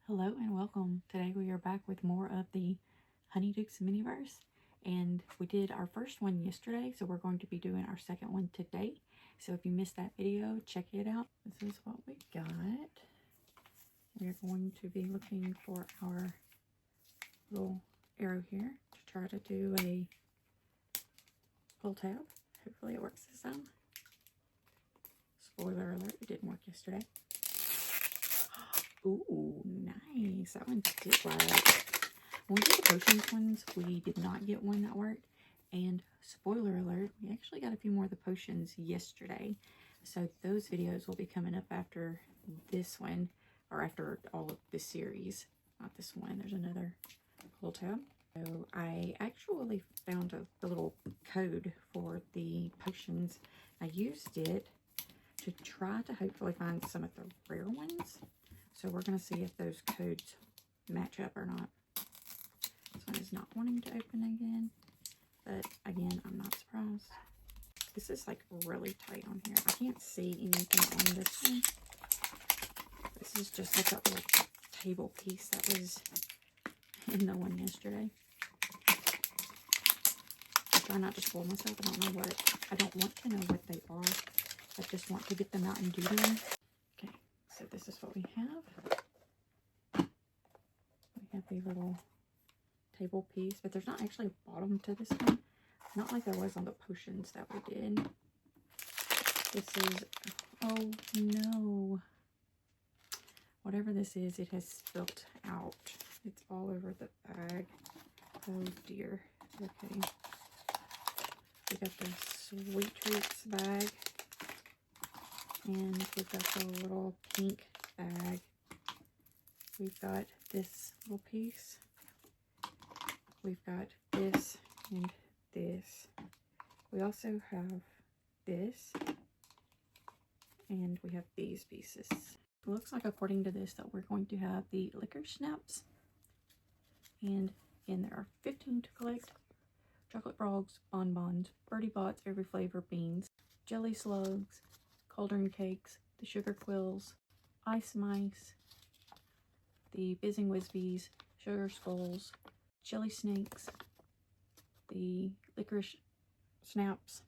Hello and welcome. Today we are back with more of the Honeydukes Miniverse, and we did our first one yesterday, so we're going to be doing our second one today. So if you missed that video, check it out. This is what we got. We're going to be looking for our little arrow here to try to do a pull tab. Hopefully it works this time. Spoiler alert, it didn't work yesterday. Ooh, nice. That one did work. When we did the potions ones, we did not get one that worked. And spoiler alert, we actually got a few more of the potions yesterday. So those videos will be coming up after this one, or after all of this series. Not this one. There's another pull tab. So I actually found a little code for the potions. I used it to try to hopefully find some of the rare ones. So we're going to see if those codes match up or not. This one is not wanting to open again. But again, I'm not surprised. This is like really tight on here. I can't see anything on this one. This is just like a little table piece that was in the one yesterday. I try not to spoil myself. I don't want to know what they are. I just want to get them out and do them. Okay, so this is what we have. We have a little table piece, but there's not actually a bottom to this one. Not like there was on the potions that we did. This is, oh no. Whatever this is, it has spilt out. It's all over the bag. Oh dear. Okay. We got the Sweet Treats bag. And we've got the little pink bag. We've got this little piece. We've got this and this. We also have this. And we have these pieces. It looks like, according to this, that we're going to have the licorice snaps. And again, there are 15 to collect. Chocolate frogs, bonbons, birdie bots, every flavor beans, jelly slugs, cauldron cakes, the sugar quills, ice mice, the bizzing whizbees, sugar skulls, jelly snakes, the licorice snaps,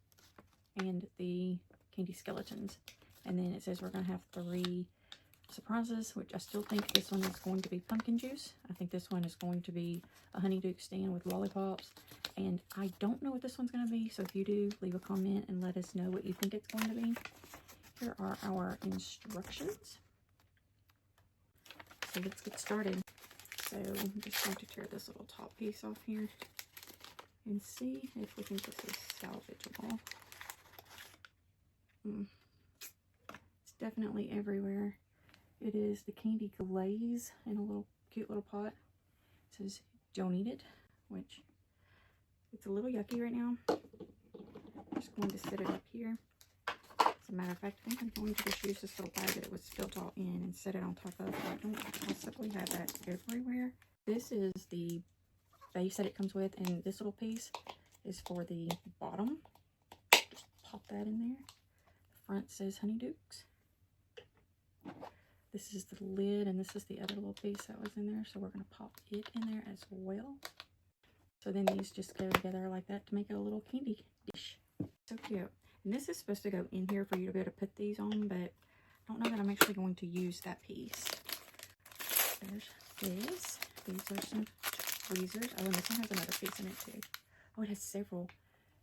and the candy skeletons. And then it says we're going to have 3 surprises, which I still think this one is going to be pumpkin juice. I think this one is going to be a Honeydukes stand with lollipops. And I don't know what this one's going to be, so if you do, leave a comment and let us know what you think it's going to be. Here are our instructions. So let's get started. So I'm just going to tear this little top piece off here and see if we think this is salvageable. It's definitely everywhere. It is the candy glaze in a little cute little pot. It says don't eat it, which it's a little yucky right now. I'm just going to set it up here. As a matter of fact, I think I'm going to just use this little bag that it was filled all in and set it on top of, so I don't possibly have that everywhere. This is the base that it comes with, and this little piece is for the bottom. Just pop that in there. The front says Honeydukes. This is the lid, and this is the other little piece that was in there, so we're going to pop it in there as well. So then these just go together like that to make it a little candy dish. So cute. And this is supposed to go in here for you to be able to put these on, but I don't know that I'm actually going to use that piece. There's this. These are some tweezers. Oh, and this one has another piece in it too. Oh, it has several.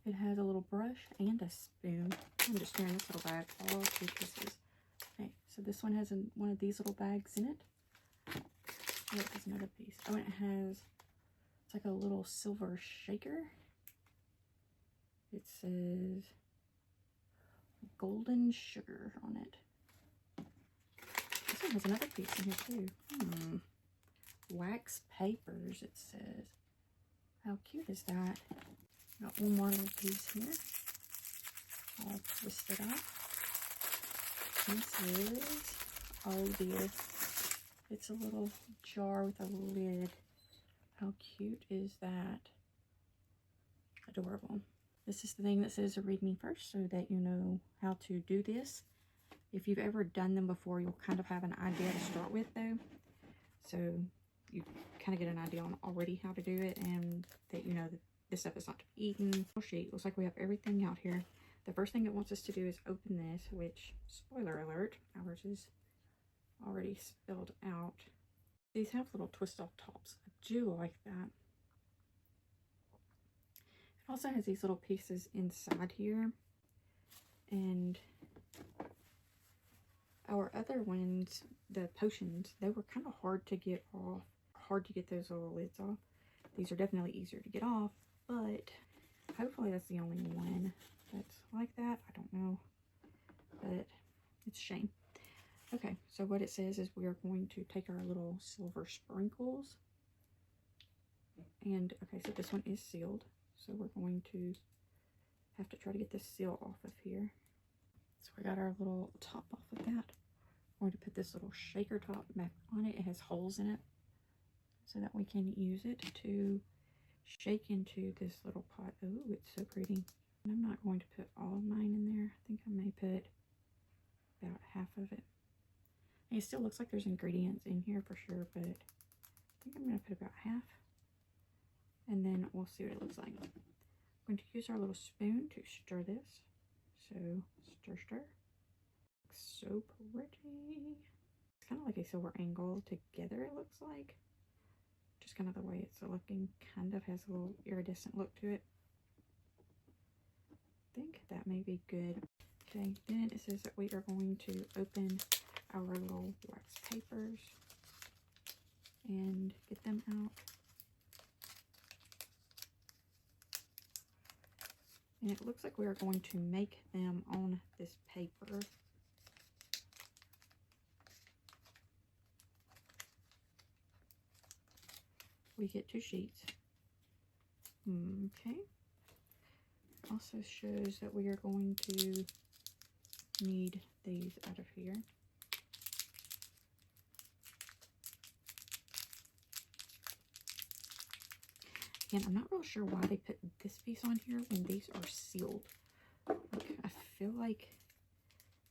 It has a little brush and a spoon. I'm just tearing this little bag all to pieces. Okay, so this one has one of these little bags in it. Oh, it has another piece. Oh, and it has, it's like a little silver shaker. It says golden sugar on it. This one has another piece in here too. Wax papers, it says. How cute is that? Got one more little piece here. All twisted up. This is, oh dear, it's a little jar with a lid. How cute is that? Adorable. This is the thing that says read me first, so that you know how to do this. If you've ever done them before, you'll kind of have an idea to start with though. so you kind of get an idea on already how to do it, and that you know that this stuff is not to be eaten. Sheet looks like we have everything out here. The first thing it wants us to do is open this, which, spoiler alert, ours is already spelled out. These have little twist off tops. I do like that. It also has these little pieces inside here, and our other ones, the potions, they were kind of hard to get off, hard to get those little lids off. These are definitely easier to get off, but hopefully that's the only one that's like that. I don't know, but it's a shame. Okay, so what it says is we are going to take our little silver sprinkles, and okay, so this one is sealed, so we're going to have to try to get this seal off of here. So we got our little top off of that. I'm going to put this little shaker top back on it. It has holes in it so that we can use it to shake into this little pot. Oh, it's so pretty. And I'm not going to put all of mine in there. I think I may put about half of it. And it still looks like there's ingredients in here for sure, but I think I'm going to put about half. And then we'll see what it looks like. I'm going to use our little spoon to stir this. So, stir, stir. Looks so pretty. It's kind of like a silver angle together, it looks like. Just kind of the way it's looking, kind of has a little iridescent look to it. I think that may be good. Okay, then it says that we are going to open our little wax papers and get them out. And it looks like we are going to make them on this paper. We get 2 sheets. Okay. Also shows that we are going to need these out of here. Again, I'm not real sure why they put this piece on here when these are sealed. Like, I feel like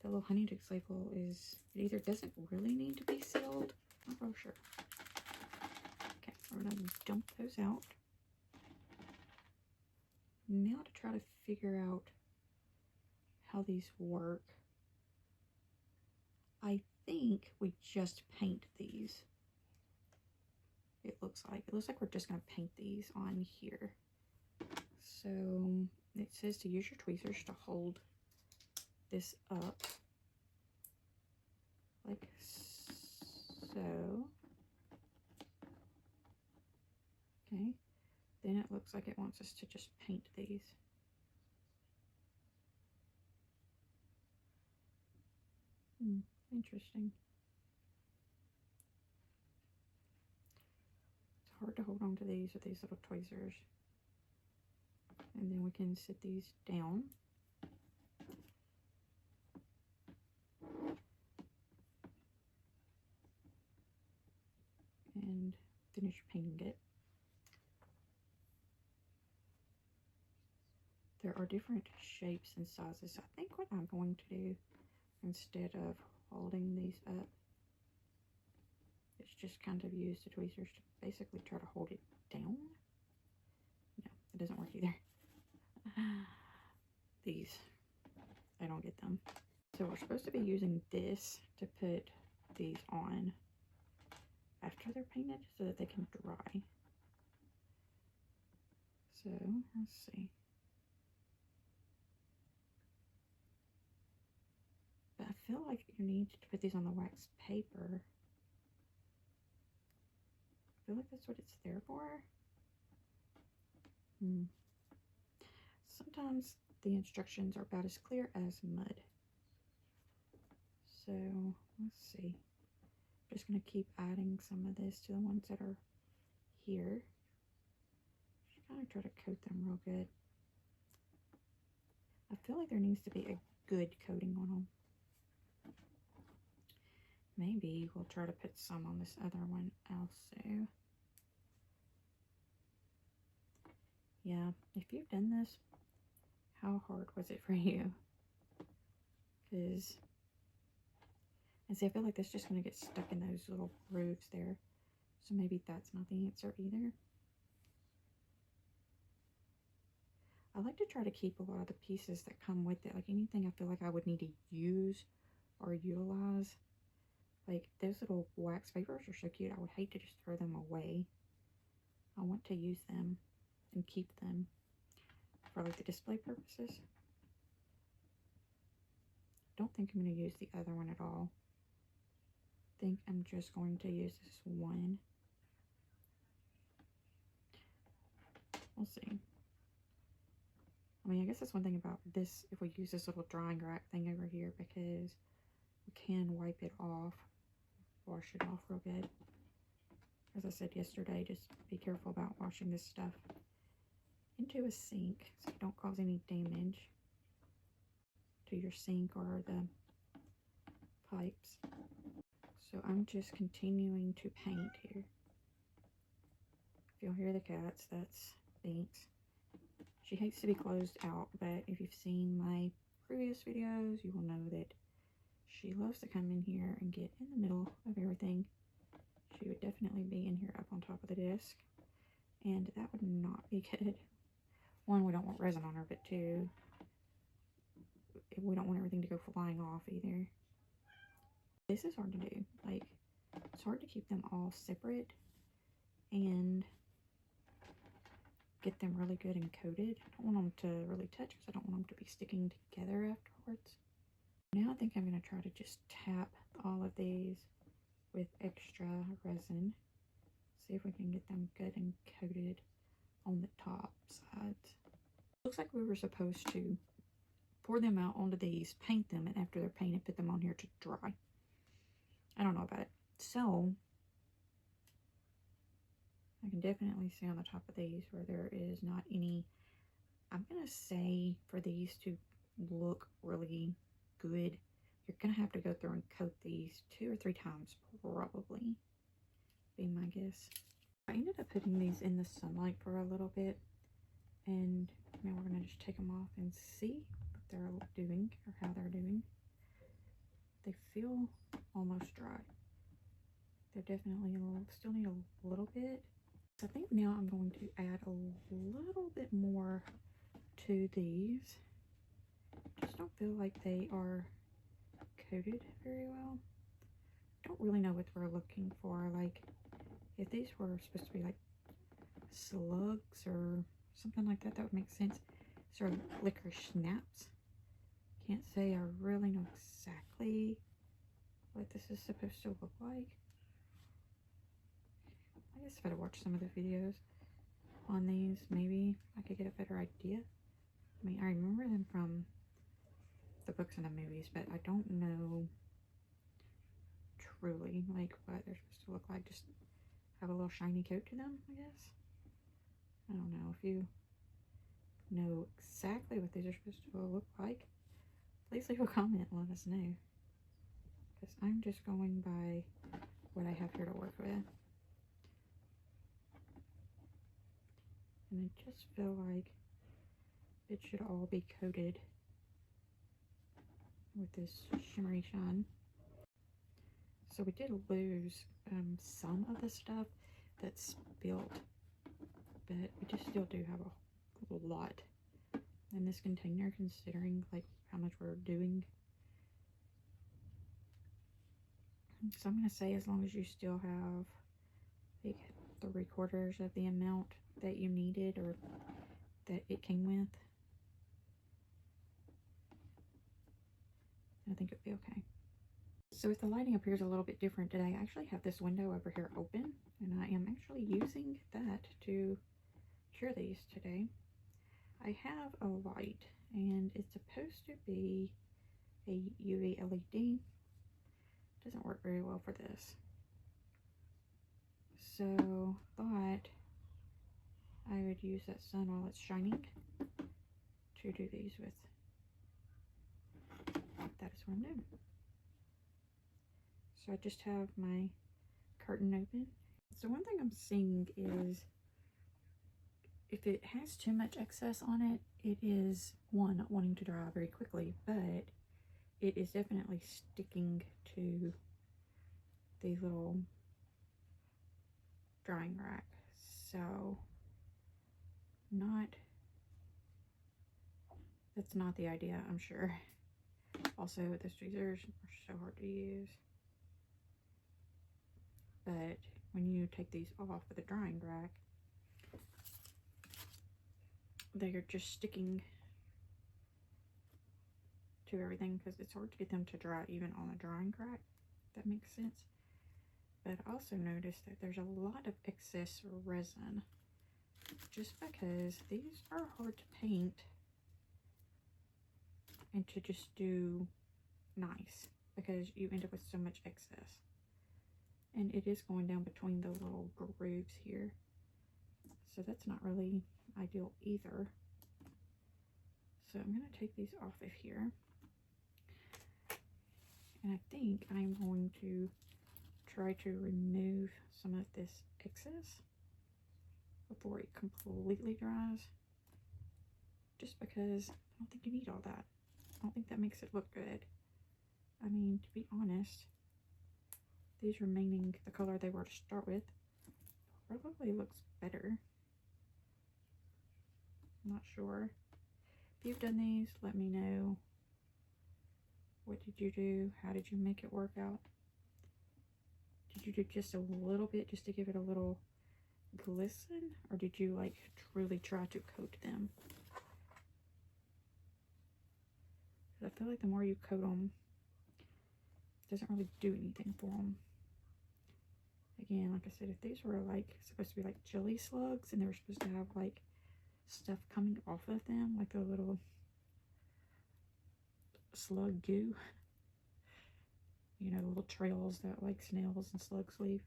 the little Honeydukes label is, it either doesn't really need to be sealed. I'm not real sure. Okay, we're going to dump those out. Now to try to figure out how these work. I think we just paint these. It looks like we're just going to paint these on here. So it says to use your tweezers to hold this up like so. Okay, then it looks like it wants us to just paint these. Interesting. It's hard to hold on to these with these little tweezers. And then we can sit these down. And finish painting it. There are different shapes and sizes. So I think what I'm going to do, instead of holding these up, is just kind of use the tweezers to basically try to hold it down. No, it doesn't work either. These, I don't get them. So we're supposed to be using this to put these on after they're painted so that they can dry. So let's see. But I feel like you need to put these on the wax paper. I feel like that's what it's there for. Sometimes the instructions are about as clear as mud. So let's see. I'm just going to keep adding some of this to the ones that are here. Just kind of try to coat them real good. I feel like there needs to be a good coating on them. Maybe we'll try to put some on this other one also. Yeah, if you've done this, how hard was it for you? Because, and see, I feel like that's just going to get stuck in those little grooves there. So maybe that's not the answer either. I like to try to keep a lot of the pieces that come with it. Like anything I feel like I would need to use or utilize. Like those little wax papers are so cute. I would hate to just throw them away. I want to use them and keep them for like the display purposes. Don't think I'm going to use the other one at all. Think I'm just going to use this one. We'll see. I mean, I guess that's one thing about this, if we use this little drying rack thing over here, because we can wipe it off, wash it off real good. As I said yesterday, just be careful about washing this stuff into a sink so you don't cause any damage to your sink or the pipes. So I'm just continuing to paint here. If you'll hear the cats, that's Binks. She hates to be closed out, but if you've seen my previous videos, you will know that she loves to come in here and get in the middle of everything. She would definitely be in here up on top of the desk, and that would not be good. One, we don't want resin on her, but two, we don't want everything to go flying off either. This is hard to do. Like, it's hard to keep them all separate and get them really good and coated. I don't want them to really touch because I don't want them to be sticking together afterwards. Now I think I'm going to try to just tap all of these with extra resin. See if we can get them good and coated on the top sides. Looks like we were supposed to pour them out onto these, paint them, and after they're painted, put them on here to dry. I don't know about it. So, I can definitely see on the top of these where there is not any. I'm going to say for these to look really good, you're going to have to go through and coat these 2 or 3 times, probably, be my guess. I ended up putting these in the sunlight for a little bit, and now we're going to just take them off and see what they're doing or how they're doing. They feel almost dry. They're definitely still need a little bit. So I think now I'm going to add a little bit more to these. Just don't feel like they are coated very well. Don't really know what we're looking for. Like, if these were supposed to be like slugs or something like that, that would make sense. Sort of licorice snaps. Can't say I really know exactly what this is supposed to look like. I guess if I'd watch some of the videos on these, maybe I could get a better idea. I mean, I remember them from the books and the movies, but I don't know truly like what they're supposed to look like. Just have a little shiny coat to them, I guess. I don't know. If you know exactly what these are supposed to look like, please leave a comment and let us know. Because I'm just going by what I have here to work with. And I just feel like it should all be coated with this shimmery shine. So we did lose some of the stuff that's spilled, but we just still do have a lot in this container, considering like how much we're doing. So I'm going to say as long as you still have like 3/4 of the amount that you needed or that it came with, I think it'll be okay. So if the lighting appears a little bit different today, I actually have this window over here open, and I am actually using that to cure these today. I have a light, and it's supposed to be a UV LED. Doesn't work very well for this. So thought I would use that sun while it's shining to do these with. That is what I'm doing. So I just have my curtain open. So one thing I'm seeing is if it has too much excess on it, it is, one, not wanting to dry very quickly, but it is definitely sticking to these little drying rack. So that's not the idea, I'm sure. Also, the tweezers are so hard to use. But when you take these off of the drying rack, they are just sticking to everything because it's hard to get them to dry even on a drying rack, if that makes sense. But I also noticed that there's a lot of excess resin just because these are hard to paint and to just do nice because you end up with so much excess. And it is going down between the little grooves here. So that's not really ideal either. So I'm going to take these off of here. And I think I'm going to try to remove some of this excess before it completely dries. Just because I don't think you need all that. I don't think that makes it look good. I mean, to be honest, these remaining the color they were to start with probably looks better. I'm not sure. If you've done these, let me know. What did you do? How did you make it work out? Did you do just a little bit just to give it a little glisten? Or did you like truly try to coat them? I feel like the more you coat them, it doesn't really do anything for them. Again, like I said, if these were like supposed to be like jelly slugs and they were supposed to have like stuff coming off of them, like a little slug goo, you know, the little trails that like snails and slugs leave,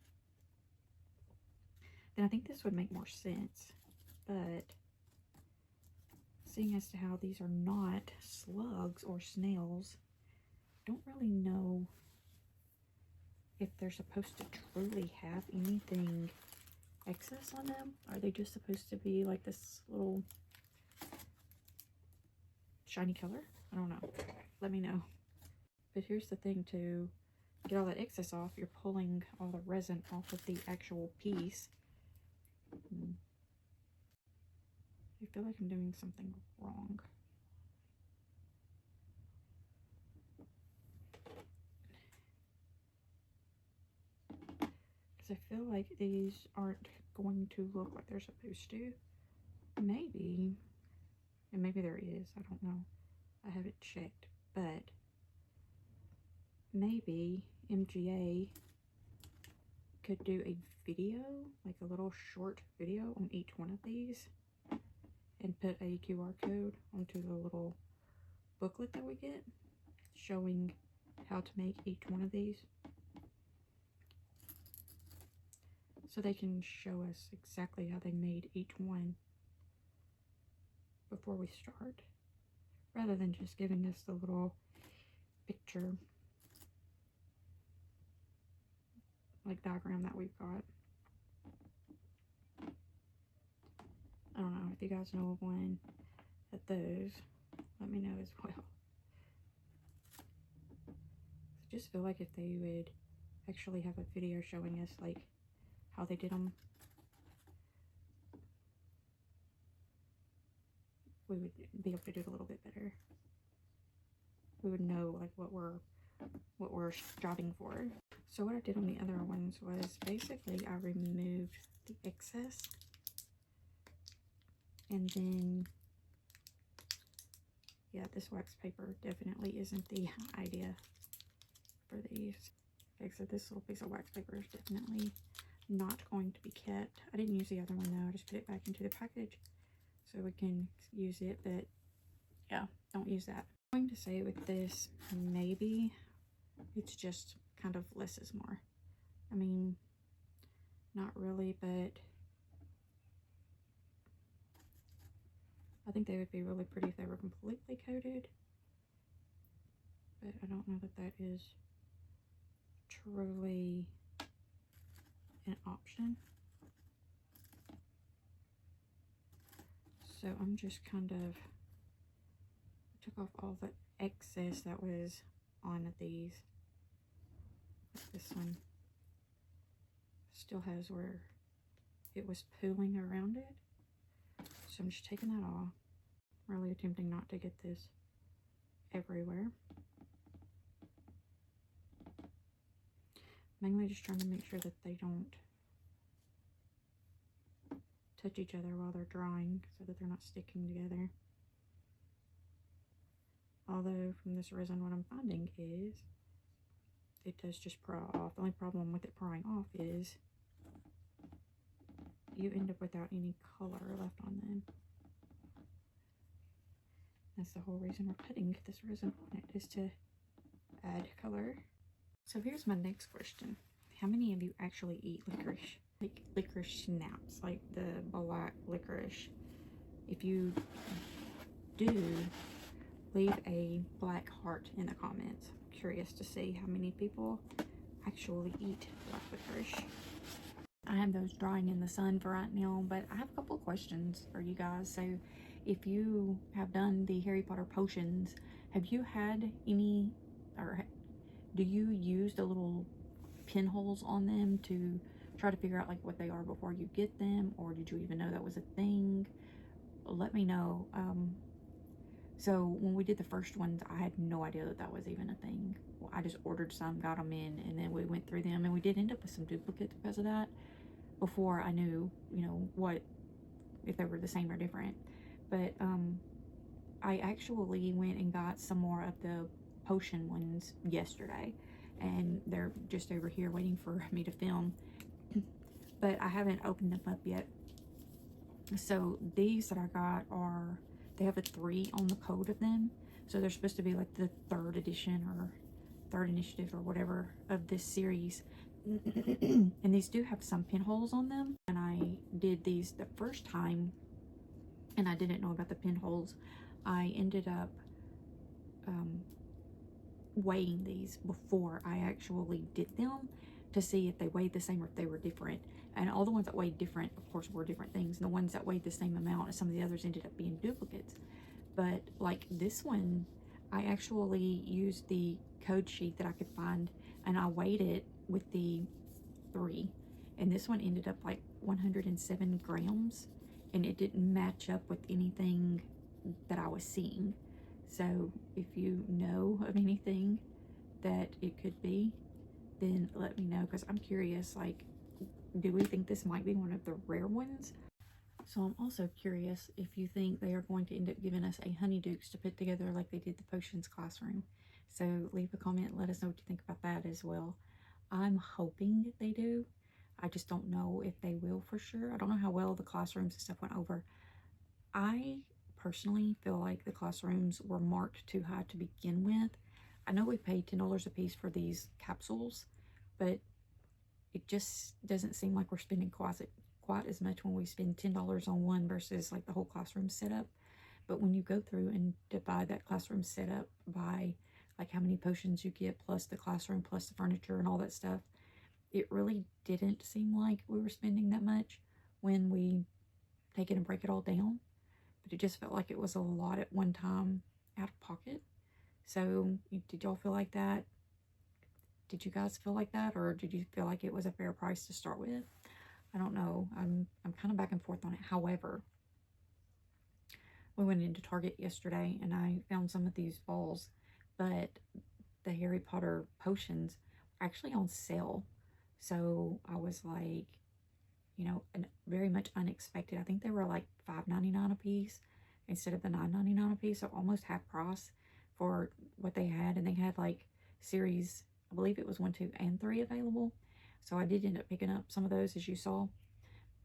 then I think this would make more sense. But seeing as to how these are not slugs or snails, don't really know if they're supposed to truly have anything excess on them. Are they just supposed to be like this little shiny color? I don't know. Let me know. But here's the thing, to get all that excess off, you're pulling all the resin off of the actual piece. I feel like I'm doing something wrong. Because I feel like these aren't going to look like they're supposed to. Maybe. And maybe there is. I don't know. I haven't checked. But maybe MGA could do a video, like a little short video on each one of these, and put a QR code onto the little booklet that we get showing how to make each one of these, so they can show us exactly how they made each one before we start, rather than just giving us the little picture like diagram that we've got. I don't know if you guys know of one at those, let me know as well. I just feel like if they would actually have a video showing us like how they did them, we would be able to do it a little bit better. We would know like what we're striving for. So what I did on the other ones was basically I removed the excess, and then yeah, this wax paper definitely isn't the idea for these. Okay, so this little piece of wax paper is definitely not going to be kept. I didn't use the other one though. I just put it back into the package so we can use it, but yeah, don't use that. I'm going to say with this, maybe it's just kind of less is more. I mean, not really, but I think they would be really pretty if they were completely coated. But I don't know that that is truly an option. So I'm just kind of took off all the excess that was on these. Like this one still has where it was pooling around it. So I'm just taking that off. Really attempting not to get this everywhere. Mainly just trying to make sure that they don't touch each other while they're drying so that they're not sticking together. Although from this resin, what I'm finding is it does just pry off. The only problem with it prying off is you end up without any color left on them. That's the whole reason we're putting this resin on it, is to add color. So here's my next question. How many of you actually eat licorice? Like licorice snaps, like the black licorice. If you do, leave a black heart in the comments. I'm curious to see how many people actually eat black licorice. I have those drying in the sun for right now, but I have a couple of questions for you guys. So if you have done the Harry Potter potions, have you had any, or do you use the little pinholes on them to try to figure out like what they are before you get them, or did you even know that was a thing? Let me know. So when we did the first ones, I had no idea that that was even a thing. Well, I just ordered some, got them in, and then we went through them, and we did end up with some duplicates because of that before I knew, you know, what, if they were the same or different. But I actually went and got some more of the potion ones yesterday, and they're just over here waiting for me to film. But I haven't opened them up yet. So these that I got are, they have a 3 on the code of them. So they're supposed to be like the 3rd edition or 3rd initiative or whatever of this series. And these do have some pinholes on them. And I did these the first time and I didn't know about the pinholes. I ended up weighing these before I actually did them to see if they weighed the same or if they were different. And all the ones that weighed different, of course, were different things. And the ones that weighed the same amount as some of the others ended up being duplicates. But like this one, I actually used the code sheet that I could find and I weighed it with the 3. And this one ended up like 107 grams and it didn't match up with anything that I was seeing. So if you know of anything that it could be, then let me know, because I'm curious, like, do we think this might be one of the rare ones? So I'm also curious if you think they are going to end up giving us a Honeydukes to put together like they did the potions classroom. So leave a comment and let us know what you think about that as well. I'm hoping they do. I just don't know if they will for sure. I don't know how well the classrooms and stuff went over. I personally feel like the classrooms were marked too high to begin with. I know we paid $10 a piece for these capsules, but it just doesn't seem like we're spending quite as much when we spend $10 on one versus like the whole classroom setup. But when you go through and divide that classroom setup by like how many potions you get plus the classroom plus the furniture and all that stuff, it really didn't seem like we were spending that much when we take it and break it all down. But it just felt like it was a lot at one time out of pocket. So did y'all feel like that? Did you guys feel like that, or did you feel like it was a fair price to start with? I don't know. I'm kind of back and forth on it. However, we went into Target yesterday and I found some of these balls, but the Harry Potter potions are actually on sale. So I was like, you know, very much unexpected. I think they were like $5.99 a piece instead of the $9.99 a piece, so almost half price for what they had. And they had like series, I believe it was 1, 2, and 3 available. So I did end up picking up some of those, as you saw.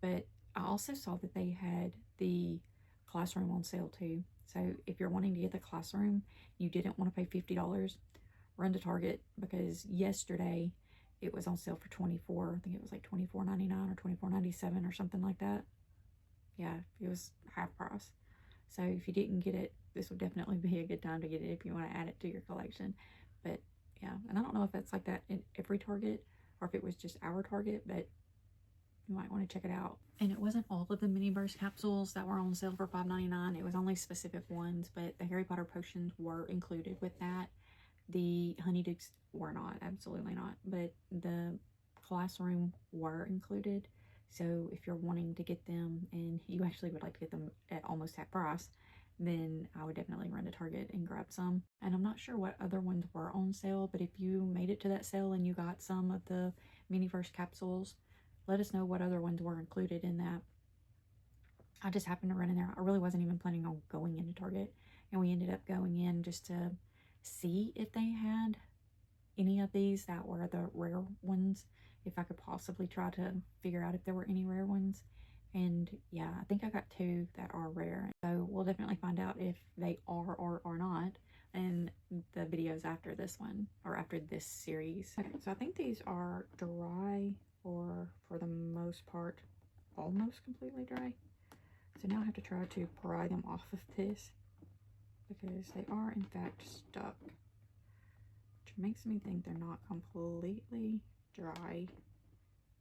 But I also saw that they had the classroom on sale too. So if you're wanting to get the classroom, you didn't want to pay $50, run to Target, because yesterday it was on sale for $24. I think it was like $24.99 or $24.97 or something like that. Yeah, it was half price. So if you didn't get it, this would definitely be a good time to get it if you want to add it to your collection. But yeah, and I don't know if that's like that in every Target or if it was just our Target, but you might want to check it out. And it wasn't all of the Miniverse capsules that were on sale for $5.99. It was only specific ones, but the Harry Potter potions were included with that. The Honeydukes were not, absolutely not. But the classroom were included. So if you're wanting to get them and you actually would like to get them at almost half price, then I would definitely run to Target and grab some. And I'm not sure what other ones were on sale, but if you made it to that sale and you got some of the Miniverse capsules, let us know what other ones were included in that. I just happened to run in there. I really wasn't even planning on going into Target, and we ended up going in just to see if they had any of these that were the rare ones, if I could possibly try to figure out if there were any rare ones. And yeah, I think I got 2 that are rare, so we'll definitely find out if they are or are not in the videos after this one, or after this series. Okay, so I think these are dry, or for the most part almost completely dry. So now I have to try to pry them off of this, because they are in fact stuck, which makes me think they're not completely dry,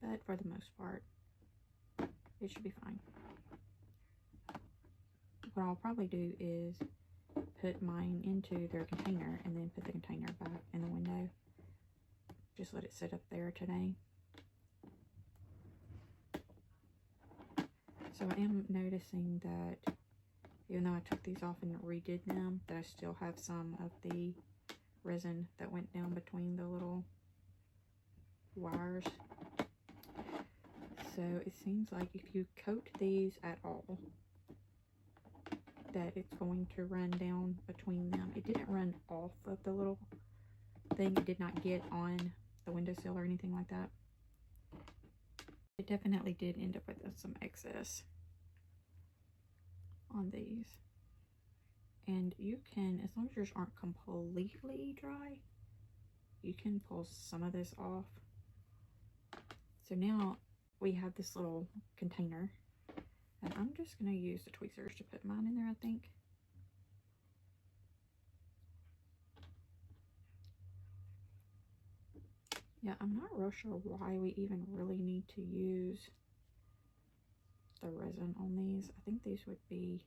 but for the most part it should be fine. What I'll probably do is put mine into their container and then put the container back in the window. Just let it sit up there today. So I am noticing that even though I took these off and redid them, that I still have some of the resin that went down between the little wires. So it seems like if you coat these at all, that it's going to run down between them. It didn't run off of the little thing. It did not get on the windowsill or anything like that. It definitely did end up with some excess on these. And you can, as long as yours aren't completely dry, you can pull some of this off. So now we have this little container, and I'm just going to use the tweezers to put mine in there, I think. Yeah, I'm not real sure why we even really need to use the resin on these. I think these would be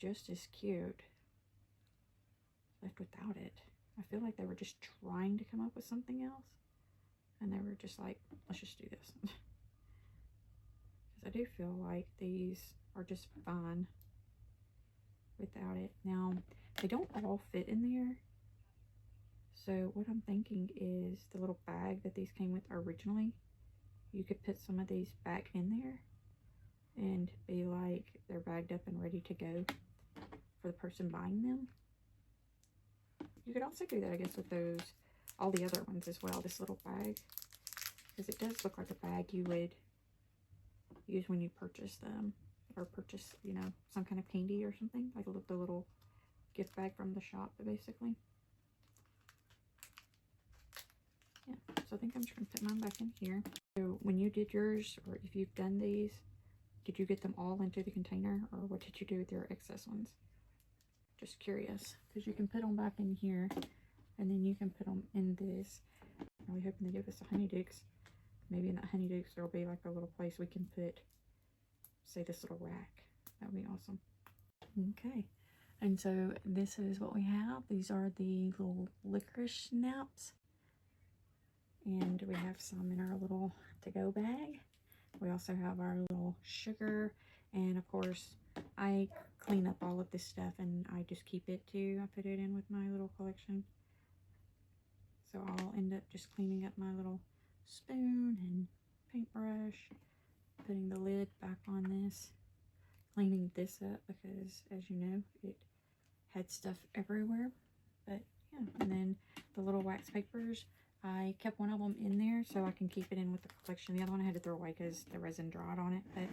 just as cute left without it. I feel like they were just trying to come up with something else, and they were just like, let's just do this. Because I do feel like these are just fine without it. Now, they don't all fit in there. So what I'm thinking is the little bag that these came with originally, you could put some of these back in there and be like they're bagged up and ready to go for the person buying them. You could also do that, I guess, with those, all the other ones as well, this little bag, because it does look like a bag you would use when you purchase them, or purchase, you know, some kind of candy or something, like the little gift bag from the shop, basically. Yeah, so I think I'm just going to put mine back in here. So when you did yours, or if you've done these, did you get them all into the container, or what did you do with your excess ones? Just curious, because you can put them back in here, and then you can put them in this. I'm really hoping they give us a Honeydukes. Maybe in that Honeydukes there'll be like a little place we can put, say, this little rack. That would be awesome. Okay, and so this is what we have. These are the little licorice snaps. And we have some in our little to-go bag. We also have our little sugar, and of course I clean up all of this stuff and I just keep it too. I put it in with my little collection. So I'll end up just cleaning up my little spoon and paintbrush, putting the lid back on this, cleaning this up because, as you know, it had stuff everywhere. But yeah, and then the little wax papers, I kept one of them in there so I can keep it in with the collection. The other one I had to throw away because the resin dried on it. But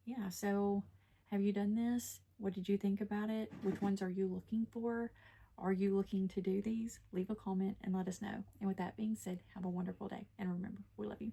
yeah, so have you done this? What did you think about it? Which ones are you looking for? Are you looking to do these? Leave a comment and let us know. And with that being said, have a wonderful day. And remember, we love you.